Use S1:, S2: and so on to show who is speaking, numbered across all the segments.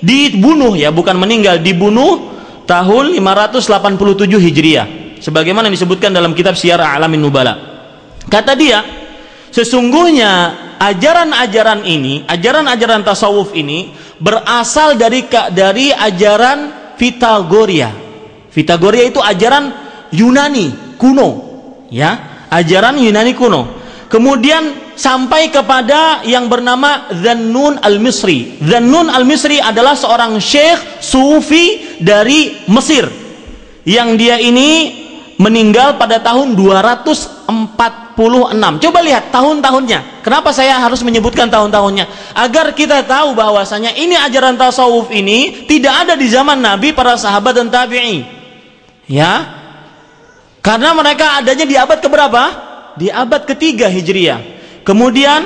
S1: dibunuh, ya, bukan meninggal, dibunuh tahun 587 Hijriah sebagaimana disebutkan dalam kitab Syiar A'lamin Nubala. Kata dia, sesungguhnya ajaran-ajaran ini, ajaran-ajaran tasawuf ini berasal dari ajaran Pitagoria. Pitagoria itu ajaran Yunani kuno, ya, ajaran Yunani kuno. Kemudian sampai kepada yang bernama Dhannun al-Misri. Dhannun al-Misri adalah seorang syekh sufi dari Mesir yang dia ini meninggal pada tahun 246. Coba lihat tahun-tahunnya. Kenapa saya harus menyebutkan tahun-tahunnya? Agar kita tahu bahwasanya ini ajaran tasawuf ini tidak ada di zaman Nabi, para sahabat dan tabi'in. Ya. Karena mereka adanya di abad keberapa? Di abad ketiga Hijriah. Kemudian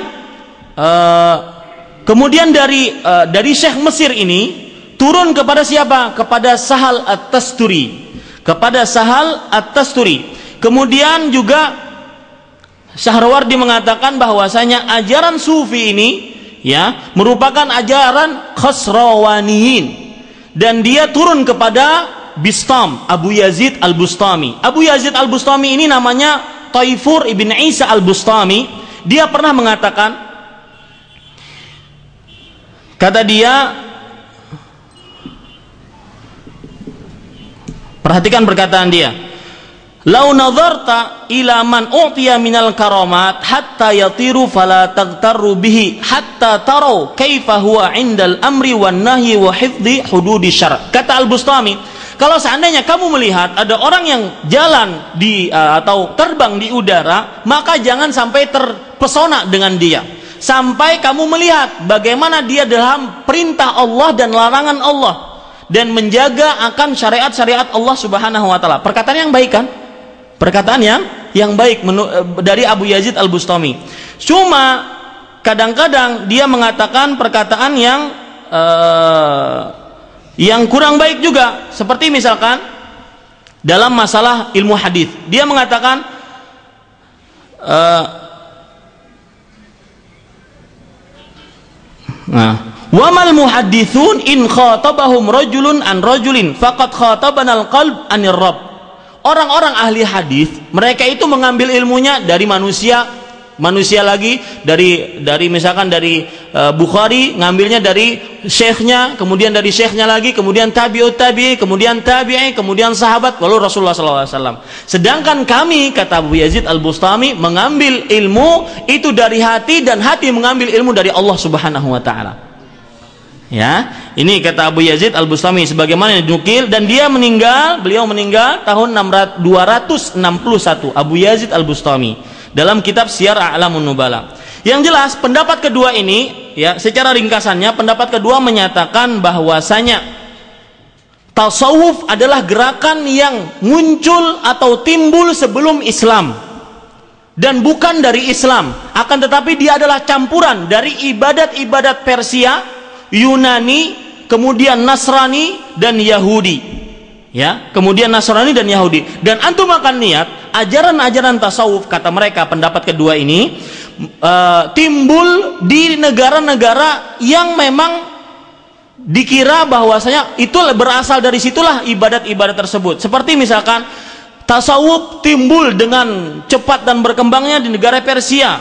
S1: dari Syekh Mesir ini turun kepada siapa? Kepada Sahal At-Tasturi. Kepada Sahal At-Tasturi. Kemudian juga Syahrawardi mengatakan bahwasanya ajaran sufi ini, ya, merupakan ajaran Khosrawaniyin, dan dia turun kepada Bistam, Abu Yazid Al-Bustami. Abu Yazid Al-Bustami ini namanya Taifur ibn Isa Al-Bustami. Dia pernah mengatakan, kata dia, perhatikan perkataan dia, lau nadharta ila man u'tiya minal karamat hatta yatiru fala taghtarru bihi hatta tarau kaifa huwa indal amri wan nahyi wa hifdhi hududi syara'. Kata Al-Bustami, kalau seandainya kamu melihat ada orang yang jalan atau terbang di udara, maka jangan sampai terpesona dengan dia, sampai kamu melihat bagaimana dia dalam perintah Allah dan larangan Allah, dan menjaga akan syariat-syariat Allah Subhanahu wa taala. Perkataan yang baik kan? Perkataan yang baik dari Abu Yazid Al-Bustami. Cuma kadang-kadang dia mengatakan perkataan yang kurang baik juga, seperti misalkan dalam masalah ilmu hadis, dia mengatakan wamal muhaddithun in khatabahum rajulun an rajulin faqad khatabanal qalb anir rabb. Orang-orang ahli hadis, mereka itu mengambil ilmunya dari manusia lagi, dari misalkan dari Bukhari, ngambilnya dari syekhnya, kemudian dari syekhnya lagi, kemudian tabi'ut tabi'i, kemudian tabi'i, kemudian sahabat, lalu Rasulullah SAW. Sedangkan kami, kata Abu Yazid Al-Bustami, mengambil ilmu itu dari hati, dan hati mengambil ilmu dari Allah Subhanahu wa taala. Ya, ini kata Abu Yazid Al-Bustami sebagaimana dinukil, dan beliau meninggal tahun 261, Abu Yazid Al-Bustami, dalam kitab Syiar A'lamun Nubala. Yang jelas pendapat kedua ini, ya, secara ringkasannya pendapat kedua menyatakan bahwasanya tasawuf adalah gerakan yang muncul atau timbul sebelum Islam dan bukan dari Islam, akan tetapi dia adalah campuran dari ibadat-ibadat Persia, Yunani, kemudian Nasrani dan Yahudi. Ya, kemudian Nasrani dan Yahudi. Dan antum akan lihat ajaran-ajaran tasawuf, kata mereka pendapat kedua ini, timbul di negara-negara yang memang dikira bahwasanya itu berasal dari situlah ibadat-ibadat tersebut. Seperti misalkan tasawuf timbul dengan cepat dan berkembangnya di negara Persia,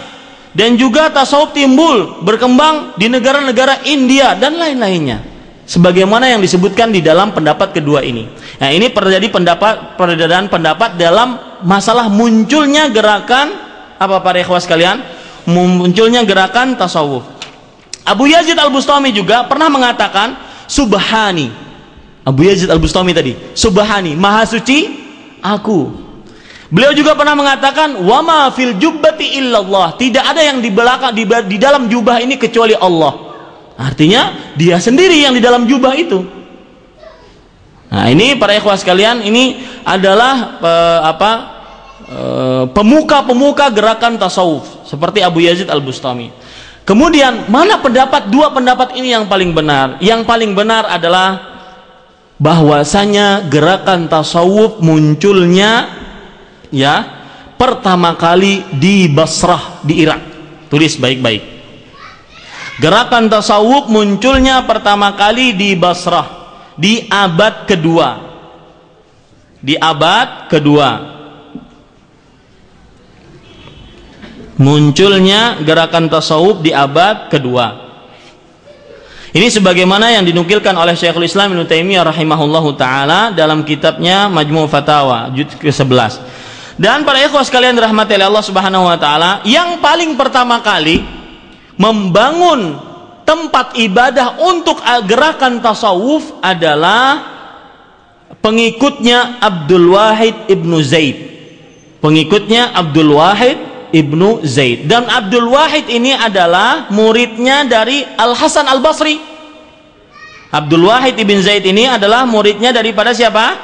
S1: dan juga tasawuf timbul berkembang di negara-negara India dan lain-lainnya, sebagaimana yang disebutkan di dalam pendapat kedua ini. Nah, ini terjadi perbedaan pendapat dalam masalah munculnya gerakan apa, para ikhwas sekalian, munculnya gerakan tasawuf. Abu Yazid Al-Bustami juga pernah mengatakan subhani. Abu Yazid Al-Bustami tadi, subhani, maha suci aku. Beliau juga pernah mengatakan wama fil jubbati illallah, tidak ada yang di belakang di dalam jubah ini kecuali Allah. Artinya dia sendiri yang di dalam jubah itu. Nah, ini para ikhwah sekalian, ini adalah pemuka-pemuka gerakan tasawuf seperti Abu Yazid Al-Bustami. Kemudian mana dua pendapat ini yang paling benar? Yang paling benar adalah bahwasanya gerakan tasawuf munculnya, ya, pertama kali di Basrah, di Irak. Tulis baik-baik. Gerakan tasawuf munculnya pertama kali di Basrah di abad kedua. Di abad kedua munculnya gerakan tasawuf di abad kedua. Ini sebagaimana yang dinukilkan oleh Syekhul Islam Ibnu Taimiyah rahimahullahu taala dalam kitabnya Majmu' Fatawa juz ke-11. Dan para ikhwah sekalian dirahmati oleh Allah Subhanahu wa taala, yang paling pertama kali membangun tempat ibadah untuk gerakan tasawuf adalah pengikutnya Abdul Wahid Ibnu Zaid. Pengikutnya Abdul Wahid Ibnu Zaid. Dan Abdul Wahid ini adalah muridnya dari Al-Hasan Al-Basri. Abdul Wahid Ibn Zaid ini adalah muridnya daripada siapa?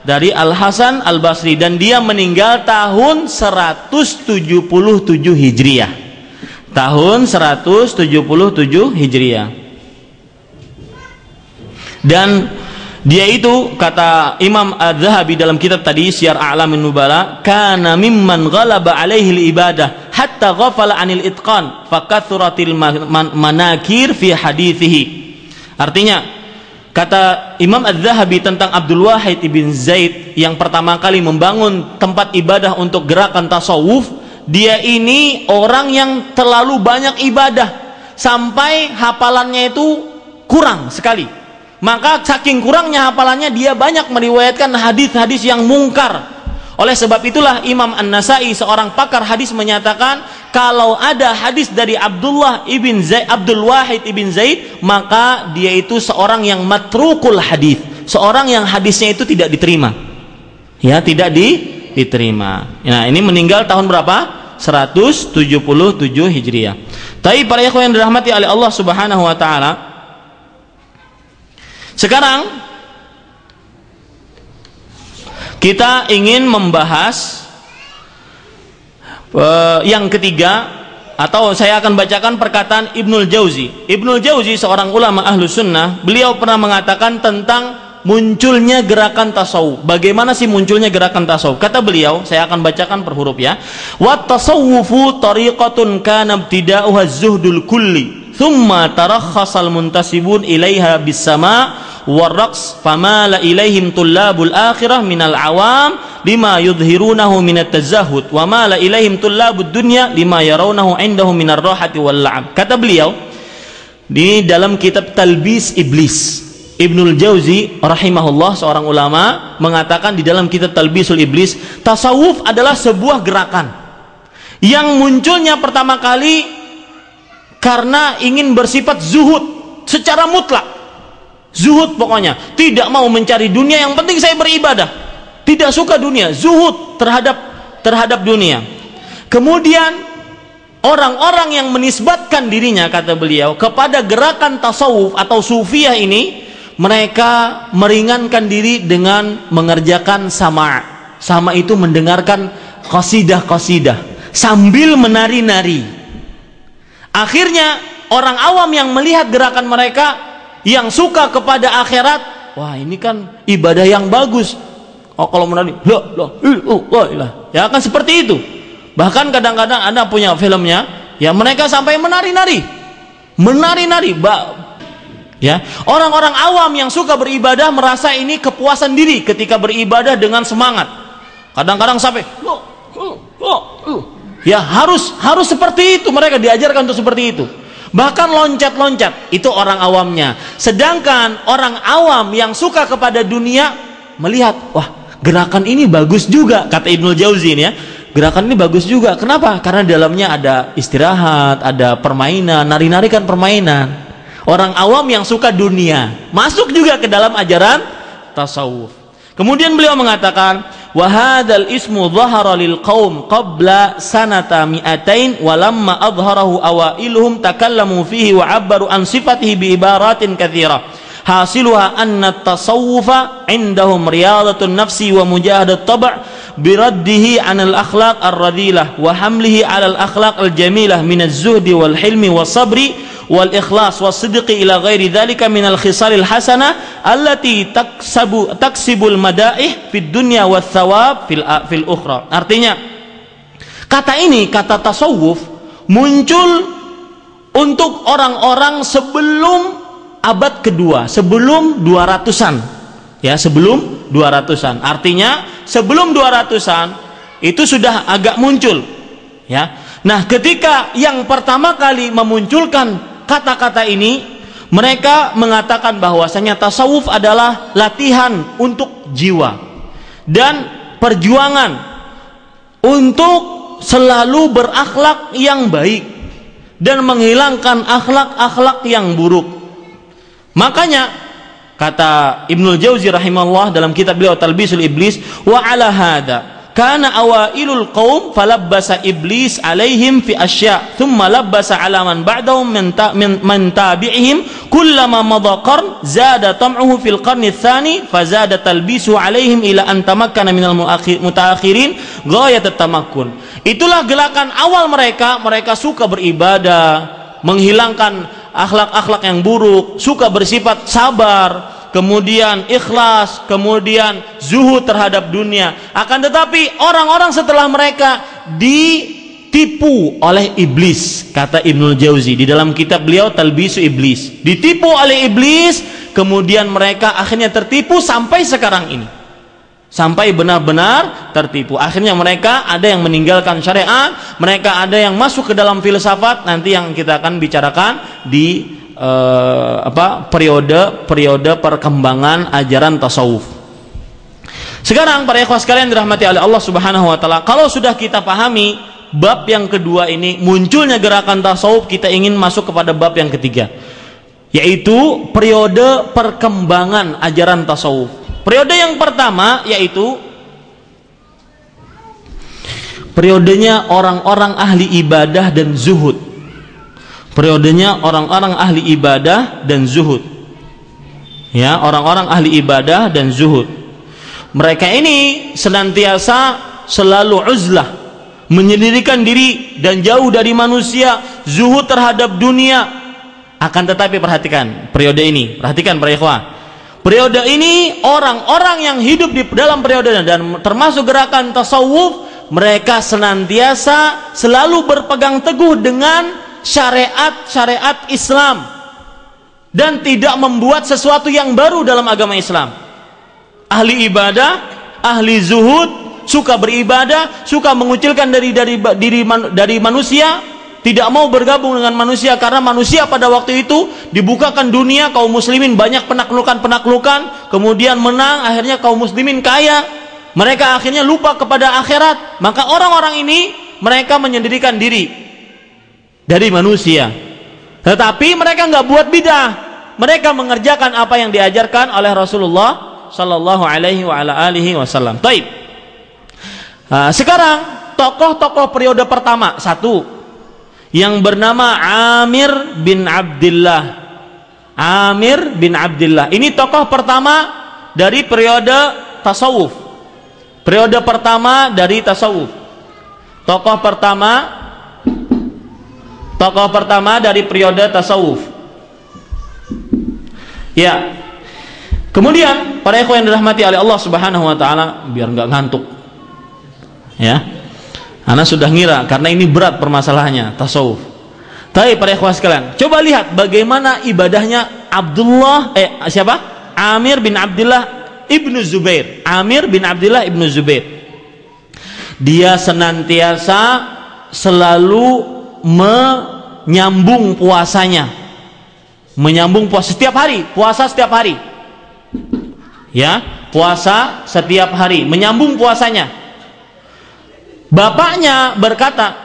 S1: Dari Al-Hasan Al-Basri. Dan dia meninggal tahun 177 Hijriah. Tahun 177 Hijriah. Dan dia itu, kata Imam Az-Zahabi dalam kitab tadi Syiar A'lamin Nubala, kana mimman ghalaba alaihi al-ibadah hatta ghafala 'anil itqan fakathuratil manakir fi hadithihi. Artinya, kata Imam Az-Zahabi tentang Abdul Wahid Ibn Zaid yang pertama kali membangun tempat ibadah untuk gerakan tasawuf, dia ini orang yang terlalu banyak ibadah sampai hafalannya itu kurang sekali. Maka saking kurangnya hafalannya, dia banyak meriwayatkan hadis-hadis yang mungkar. Oleh sebab itulah Imam An-Nasai, seorang pakar hadis, menyatakan kalau ada hadis dari Abdul Wahid Ibn Zaid, maka dia itu seorang yang matrukul hadis, seorang yang hadisnya itu tidak diterima. Ya, tidak diterima. Nah, ini meninggal tahun berapa? 177 Hijriah. Tapi para ikhwan yang dirahmati oleh Allah Subhanahu wa taala, sekarang kita ingin membahas yang ketiga, atau saya akan bacakan perkataan Ibnul Jauzi. Ibnul Jauzi seorang ulama ahlu sunnah, beliau pernah mengatakan tentang munculnya gerakan tasawuf. Bagaimana sih munculnya gerakan tasawuf? Kata beliau, saya akan bacakan per huruf ya. Wat tasawwufu tariqatun kana ibtida'uha az-zuhdul kulli thumma tarakhasal muntasibun ilaiha bis-sama' warraqs famala ilaihim tullabul akhirah minal awam lima yudhirunahu minat tazahud wa mala ilaihim tullabud dunya lima yarawnahu indahum minar rahati wal la'ab. Kata beliau di dalam kitab Talbis Iblis, Ibnul Jauzi rahimahullah seorang ulama mengatakan di dalam kitab Talbisul Iblis, tasawuf adalah sebuah gerakan yang munculnya pertama kali karena ingin bersifat zuhud secara mutlak. Zuhud pokoknya, tidak mau mencari dunia, yang penting saya beribadah, tidak suka dunia, zuhud terhadap dunia. Kemudian orang-orang yang menisbatkan dirinya, kata beliau, kepada gerakan tasawuf atau sufiyah ini, mereka meringankan diri dengan mengerjakan sama'. Sama' itu mendengarkan qasidah-qasidah sambil menari-nari. Akhirnya orang awam yang melihat gerakan mereka, yang suka kepada akhirat, wah ini kan ibadah yang bagus. Oh, kalau menari, ya kan seperti itu. Bahkan kadang-kadang Anda punya filmnya, ya mereka sampai menari-nari, ya. Orang-orang awam yang suka beribadah merasa ini kepuasan diri ketika beribadah dengan semangat. Kadang-kadang sampai, ya harus seperti itu, mereka diajarkan untuk seperti itu. Bahkan loncat-loncat, itu orang awamnya. Sedangkan orang awam yang suka kepada dunia melihat, wah gerakan ini bagus juga, kata Ibnul Jauzi ini ya, gerakan ini bagus juga. Kenapa? Karena di dalamnya ada istirahat, ada permainan, nari-nari kan permainan. Orang awam yang suka dunia masuk juga ke dalam ajaran tasawuf. Kemudian beliau mengatakan, wa hadzal ismu dhahara lil qaum qabla sanata mi'atain wa lamma adharahu awailuhum takallamu fihi wa 'abbaru an sifatihi bi ibaratin katsira hasiluha anna at-tasawwufa 'indahum riyadatun nafsi wa mujahadat tab' biraddihi 'anil akhlaq ar-radhilah wa hamlihi 'alal akhlaq al-jamilah min az-zuhdi wal hilmi was sabri wal ikhlas was sidqi ila ghairi dzalika minal khisalil hasanah allati taksibul madaih fid dunya was thawab fil ukhra. Artinya kata ini, kata tasawuf, muncul untuk orang-orang sebelum abad kedua, sebelum 200-an. Ya, sebelum 200-an. Artinya sebelum 200-an itu sudah agak muncul. Ya. Nah, ketika yang pertama kali memunculkan kata-kata ini, mereka mengatakan bahwasanya tasawuf adalah latihan untuk jiwa dan perjuangan untuk selalu berakhlak yang baik dan menghilangkan akhlak-akhlak yang buruk. Makanya kata Ibnul Jauzi rahimahullah dalam kitab beliau Talbisul Iblis, wa ala hada kana awailul qaum falabbasa iblis alaihim fi asya thumma labbasa ala man ba'dahum min tabi'ihim kullama madha qarn zada tam'uhu fil qarni tsani fazada talbisu alaihim ila an tamakkana minal mutaakhirin ghayat at-tamakkun. Itulah gerakan awal mereka. Mereka suka beribadah, menghilangkan akhlak-akhlak yang buruk, suka bersifat sabar, kemudian ikhlas, kemudian zuhud terhadap dunia. Akan tetapi orang-orang setelah mereka ditipu oleh iblis, kata Ibnul Jauzi di dalam kitab beliau Talbisu Iblis. Ditipu oleh iblis, kemudian mereka akhirnya tertipu sampai sekarang ini. Sampai benar-benar tertipu. Akhirnya mereka ada yang meninggalkan syariat, mereka ada yang masuk ke dalam filsafat, nanti yang kita akan bicarakan di periode perkembangan ajaran tasawuf. Sekarang para ikhwah sekalian dirahmati oleh Allah Subhanahu wa taala, kalau sudah kita pahami bab yang kedua ini, munculnya gerakan tasawuf, kita ingin masuk kepada bab yang ketiga, yaitu periode perkembangan ajaran tasawuf. Periode yang pertama yaitu periodenya orang-orang ahli ibadah dan zuhud. Periodenya orang-orang ahli ibadah dan zuhud. Ya, orang-orang ahli ibadah dan zuhud. Mereka ini senantiasa selalu uzlah, menyendirikan diri dan jauh dari manusia, zuhud terhadap dunia. Akan tetapi perhatikan periode ini, perhatikan para ikhwah. Periode ini orang-orang yang hidup di dalam periode dan termasuk gerakan tasawuf, mereka senantiasa selalu berpegang teguh dengan syariat-syariat Islam dan tidak membuat sesuatu yang baru dalam agama Islam. Ahli ibadah, ahli zuhud, suka beribadah, suka mengucilkan dari manusia, tidak mau bergabung dengan manusia karena manusia pada waktu itu dibukakan dunia, kaum muslimin banyak penaklukan, kemudian menang, akhirnya kaum muslimin kaya, mereka akhirnya lupa kepada akhirat. Maka orang-orang ini mereka menyendirikan diri dari manusia, tetapi mereka nggak buat bidah, mereka mengerjakan apa yang diajarkan oleh Rasulullah Sallallahu Alaihi Wasallam. Taib. Sekarang tokoh-tokoh periode pertama, satu yang bernama Amir bin Abdillah. Amir bin Abdillah ini tokoh pertama dari periode tasawuf. Periode pertama dari tasawuf. Tokoh pertama dari periode tasawuf. Ya. Kemudian para ikhwan yang dirahmati oleh Allah Subhanahu wa taala, biar enggak ngantuk. Ya. Ana sudah ngira karena ini berat permasalahannya tasawuf. Tapi para ikhwah sekalian, coba lihat bagaimana ibadahnya Amir bin Abdillah ibnu Zubair. Amir bin Abdillah ibnu Zubair. Dia senantiasa selalu menyambung puasanya. Menyambung puasa setiap hari, puasa setiap hari. Ya, puasa setiap hari, menyambung puasanya. Bapaknya berkata,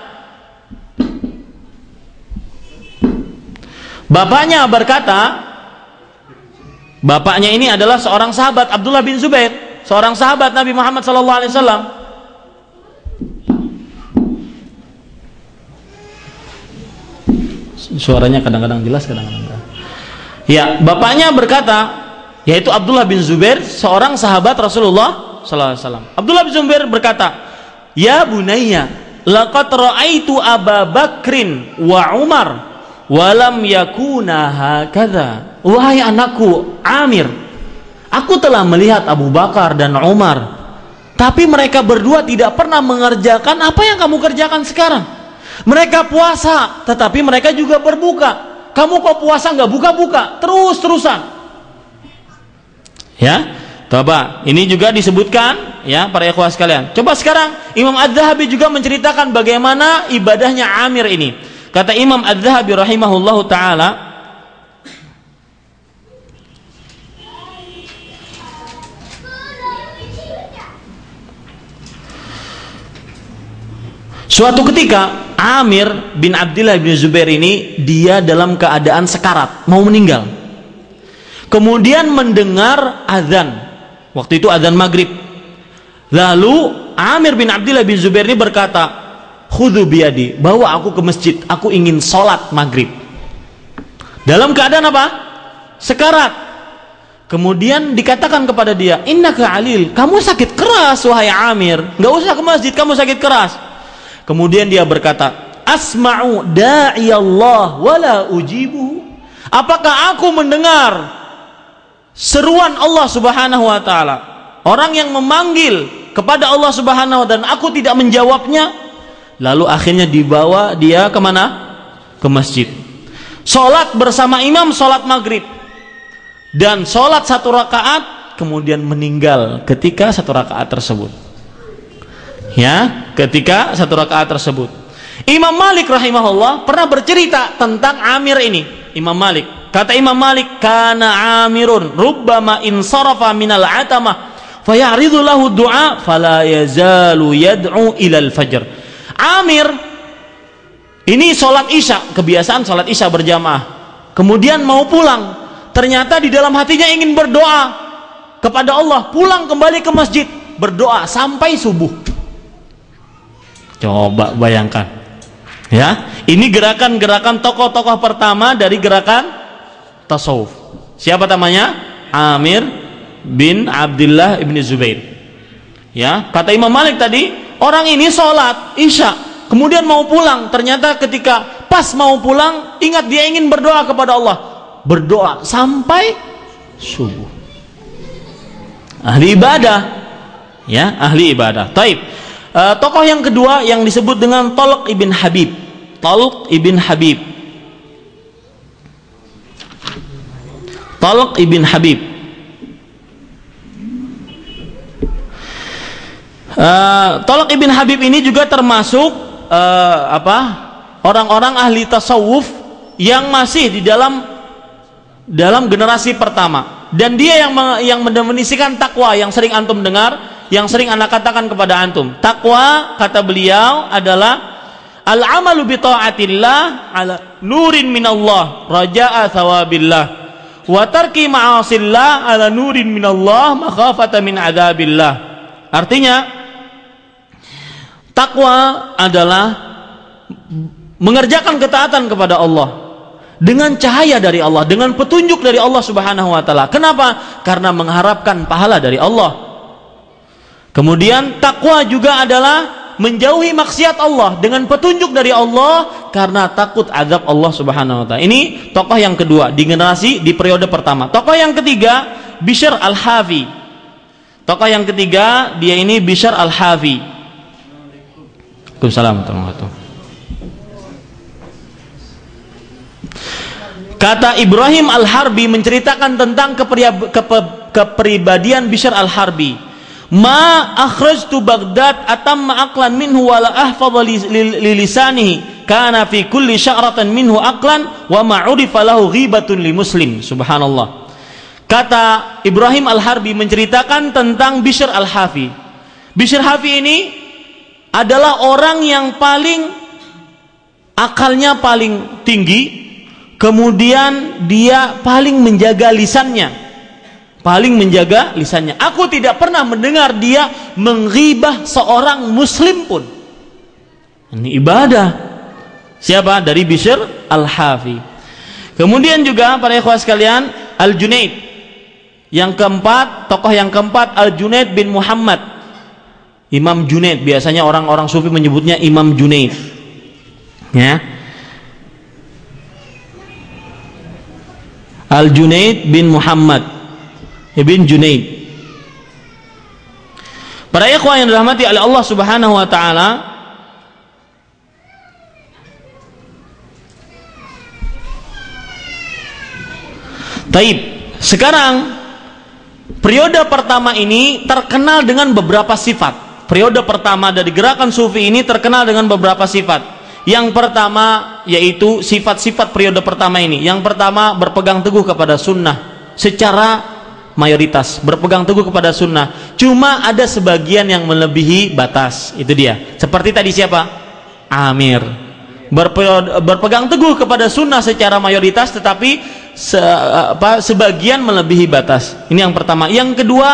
S1: bapaknya ini adalah seorang sahabat, Abdullah bin Zubair, seorang sahabat Nabi Muhammad SAW. Suaranya kadang-kadang jelas, kadang-kadang enggak. Ya, bapaknya berkata, yaitu Abdullah bin Zubair, seorang sahabat Rasulullah SAW. Abdullah bin Zubair berkata, ya bunayya, laqad ra'aitu Aba Bakrin wa Umar walam yakuna hakadha. Wahai anakku Amir, aku telah melihat Abu Bakar dan Umar, tapi mereka berdua tidak pernah mengerjakan apa yang kamu kerjakan sekarang. Mereka puasa, tetapi mereka juga berbuka. Kamu kok puasa nggak buka-buka, terus-terusan. Ya, coba ini juga disebutkan ya para ikhwah sekalian. Coba sekarang Imam Adz-Dzahabi juga menceritakan bagaimana ibadahnya Amir ini. Kata Imam Adz-Dzahabi rahimahullahu taala, suatu ketika Amir bin Abdillah bin Zubair ini dia dalam keadaan sekarat, mau meninggal. Kemudian mendengar azan. Waktu itu azan maghrib. Lalu Amir bin Abdillah bin Zubair ini berkata, "Khudhu biyadi, bawa aku ke masjid, aku ingin sholat maghrib." Dalam keadaan apa? Sekarat. Kemudian dikatakan kepada dia, "Innaka alil, kamu sakit keras wahai Amir, nggak usah ke masjid, kamu sakit keras." Kemudian dia berkata, "Asma'u da'iyallah wala ujibuhu." Apakah aku mendengar seruan Allah Subhanahu wa taala, orang yang memanggil kepada Allah Subhanahu wa taala dan aku tidak menjawabnya? Lalu akhirnya dibawa dia kemana? Ke masjid. Salat bersama imam, salat maghrib, dan salat 1 rakaat, kemudian meninggal ketika 1 rakaat tersebut. Ya, ketika 1 rakaat tersebut. Imam Malik rahimahullah pernah bercerita tentang Amir ini. Imam Malik, kata Imam Malik, kana Amirun rubbama insarafa minal atamah fayaridu lahu du'a fala yazalu yad'u ilal fajr. Amir ini sholat isya, kebiasaan sholat isya berjamaah, kemudian mau pulang, ternyata di dalam hatinya ingin berdoa kepada Allah, pulang kembali ke masjid, berdoa sampai subuh. Coba bayangkan ya, ini gerakan-gerakan tokoh-tokoh pertama dari gerakan tasawuf. Siapa namanya? Amir bin Abdillah ibn Zubair. Ya, kata Imam Malik tadi, orang ini sholat isya, kemudian mau pulang, ternyata ketika pas mau pulang, ingat dia ingin berdoa kepada Allah, berdoa sampai subuh. Ahli ibadah, ya, ahli ibadah. Taib. Tokoh yang kedua yang disebut dengan Talq ibn Habib. Talq ibn Habib. Talq ibn Habib. Talq ibn Habib ini juga termasuk orang-orang ahli tasawuf yang masih di dalam generasi pertama, dan dia yang mendefinisikan takwa yang sering antum dengar, yang sering anak katakan kepada antum. Takwa, kata beliau, adalah al-amalu bi ta'atillah ala nurin minallah raja'a thawabillah wa tarki ma'asillah ala nurin minallah makhafata min adzabillah. Artinya, takwa adalah mengerjakan ketaatan kepada Allah dengan cahaya dari Allah, dengan petunjuk dari Allah Subhanahu wa taala. Kenapa? Karena mengharapkan pahala dari Allah. Kemudian takwa juga adalah menjauhi maksiat Allah dengan petunjuk dari Allah karena takut azab Allah Subhanahu wa taala. Ini tokoh yang kedua di generasi di periode pertama. Tokoh yang ketiga, Bishr al-Hafi. Tokoh yang ketiga, dia ini Bishr al-Hafi. Waalaikumsalam warahmatullahi wabarakatuh. Kata Ibrahim al-Harbi menceritakan tentang kepribadian Bishr al-Harbi. Ma akhrajtu Baghdad atamma aqlan minhu wa la ahfadha li lisanihi kana fi kulli sya'ratan minhu aqlan wa ma urifa lahu ghibatun li muslim. Subhanallah. Kata Ibrahim al-Harbi menceritakan tentang Bishr al-Hafi. Bishr al-Hafi ini adalah orang yang paling akalnya paling tinggi, kemudian dia paling menjaga lisannya. Aku tidak pernah mendengar dia menghibah seorang muslim pun. Ini ibadah. Siapa? Dari Bishr al-Hafi. Kemudian juga para ikhwah sekalian, Al-Junaid. Yang keempat, tokoh yang keempat, Al-Junaid bin Muhammad. Imam Junaid, biasanya orang-orang sufi menyebutnya Imam Junaid. Ya. Al-Junaid bin Muhammad Ibn Junaid. Para ikhwah yang dirahmati oleh Allah Subhanahu wa taala, Taib. Sekarang periode pertama ini terkenal dengan beberapa sifat. Periode pertama dari gerakan sufi ini terkenal dengan beberapa sifat. Yang pertama yaitu sifat-sifat periode pertama ini. Yang pertama, berpegang teguh kepada sunnah secara mayoritas, berpegang teguh kepada sunnah. Cuma ada sebagian yang melebihi batas, itu dia. Seperti tadi siapa? Amir. Berpegang teguh kepada sunnah secara mayoritas, tetapi sebagian melebihi batas. Ini yang pertama. Yang kedua,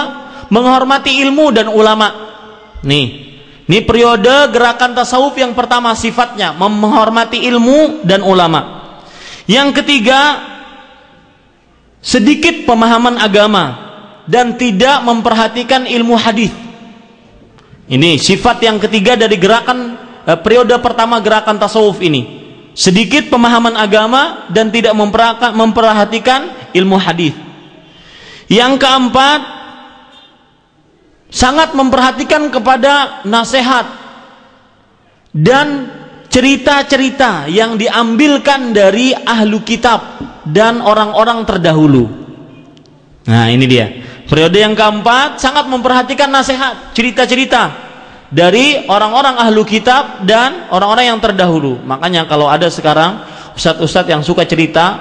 S1: menghormati ilmu dan ulama. Ini periode gerakan tasawuf yang pertama, sifatnya menghormati ilmu dan ulama. Yang ketiga, sedikit pemahaman agama dan tidak memperhatikan ilmu hadis. Ini sifat yang ketiga dari gerakan periode pertama gerakan tasawuf ini. Sedikit pemahaman agama dan tidak memperhatikan ilmu hadis. Yang keempat, sangat memperhatikan kepada nasihat dan cerita-cerita yang diambilkan dari ahlu kitab dan orang-orang terdahulu. Nah, ini dia. Periode yang keempat, sangat memperhatikan nasihat, cerita-cerita dari orang-orang ahlu kitab dan orang-orang yang terdahulu. Makanya kalau ada sekarang ustadz-ustadz yang suka cerita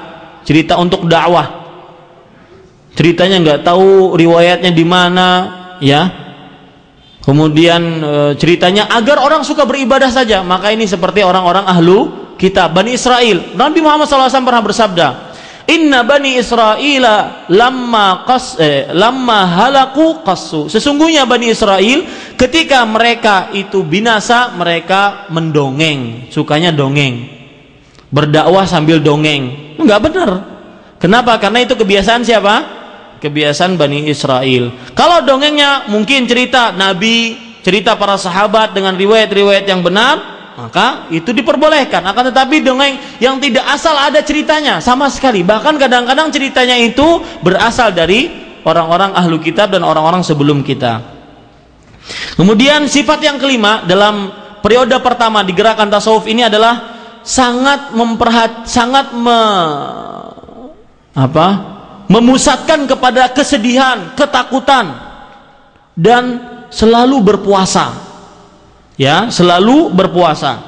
S1: untuk dakwah, ceritanya nggak tahu riwayatnya di mana, ya. Kemudian ceritanya agar orang suka beribadah saja, maka ini seperti orang-orang ahlu kitab, Bani Israel. Nabi Muhammad SAW pernah bersabda, Inna Bani Israel lamma halaku qassu. Sesungguhnya Bani Israel ketika mereka itu binasa, mereka mendongeng, sukanya dongeng, berdakwah sambil dongeng. Enggak benar. Kenapa? Karena itu kebiasaan siapa? Kebiasaan Bani Israel. Kalau dongengnya mungkin cerita Nabi, cerita para sahabat dengan riwayat-riwayat yang benar, maka itu diperbolehkan. Akan tetapi dongeng yang tidak asal ada ceritanya sama sekali, bahkan kadang-kadang ceritanya itu berasal dari orang-orang ahlu kitab dan orang-orang sebelum kita. Kemudian sifat yang kelima dalam periode pertama di gerakan tasawuf ini adalah memusatkan kepada kesedihan, ketakutan, dan selalu berpuasa. Ya, selalu berpuasa.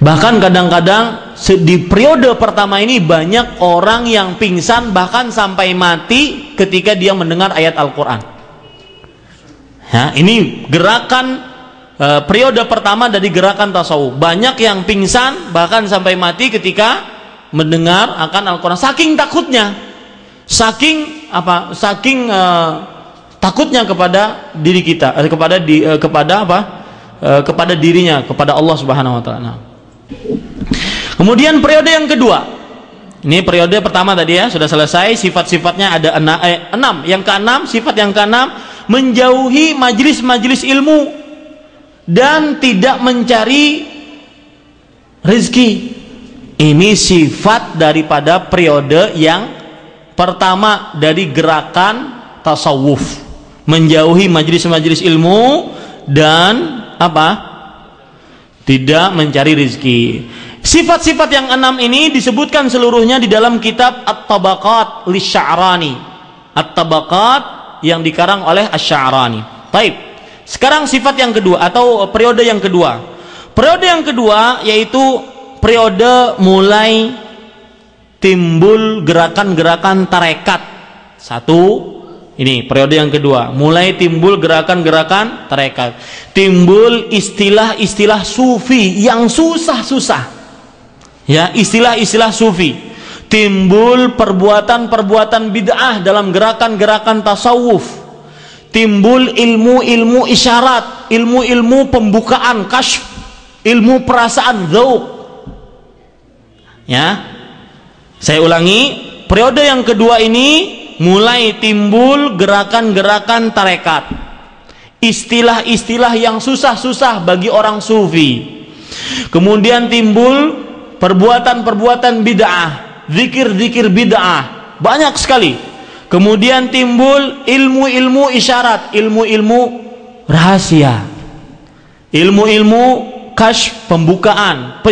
S1: Bahkan kadang-kadang di periode pertama ini banyak orang yang pingsan bahkan sampai mati ketika dia mendengar ayat Al-Quran. Ya, ini gerakan periode pertama dari gerakan tasawuf. Banyak yang pingsan bahkan sampai mati ketika mendengar akan Al-Quran. Saking takutnya, saking takutnya kepada diri kita, kepada dirinya, kepada Allah Subhanahu Wa Taala. Kemudian periode yang kedua, ini periode pertama tadi ya sudah selesai. Sifat-sifatnya ada 6. Yang keenam, sifat yang keenam, menjauhi majelis-majelis ilmu dan tidak mencari rezeki. Ini sifat daripada periode yang pertama dari gerakan tasawuf, menjauhi majelis-majelis ilmu dan tidak mencari rezeki. Sifat-sifat yang 6 ini disebutkan seluruhnya di dalam kitab At-Tabaqat Lisya'rani. At-Tabaqat yang dikarang oleh Asy-Sya'rani. Baik. Sekarang sifat yang kedua atau periode yang kedua. Periode yang kedua yaitu periode mulai timbul gerakan-gerakan tarekat. Ini periode yang kedua, mulai timbul gerakan-gerakan tarekat. Timbul istilah-istilah sufi yang susah-susah. Ya, istilah-istilah sufi. Timbul perbuatan-perbuatan bid'ah dalam gerakan-gerakan tasawuf. Timbul ilmu-ilmu isyarat, ilmu-ilmu pembukaan, kasyf, ilmu perasaan, dzauq. Ya. Saya ulangi, periode yang kedua ini mulai timbul gerakan-gerakan tarekat. Istilah-istilah yang susah-susah bagi orang sufi. Kemudian timbul perbuatan-perbuatan bid'ah, zikir-zikir bid'ah, banyak sekali. Kemudian timbul ilmu-ilmu isyarat, ilmu-ilmu rahasia. ilmu-ilmu kasyf, pembukaan,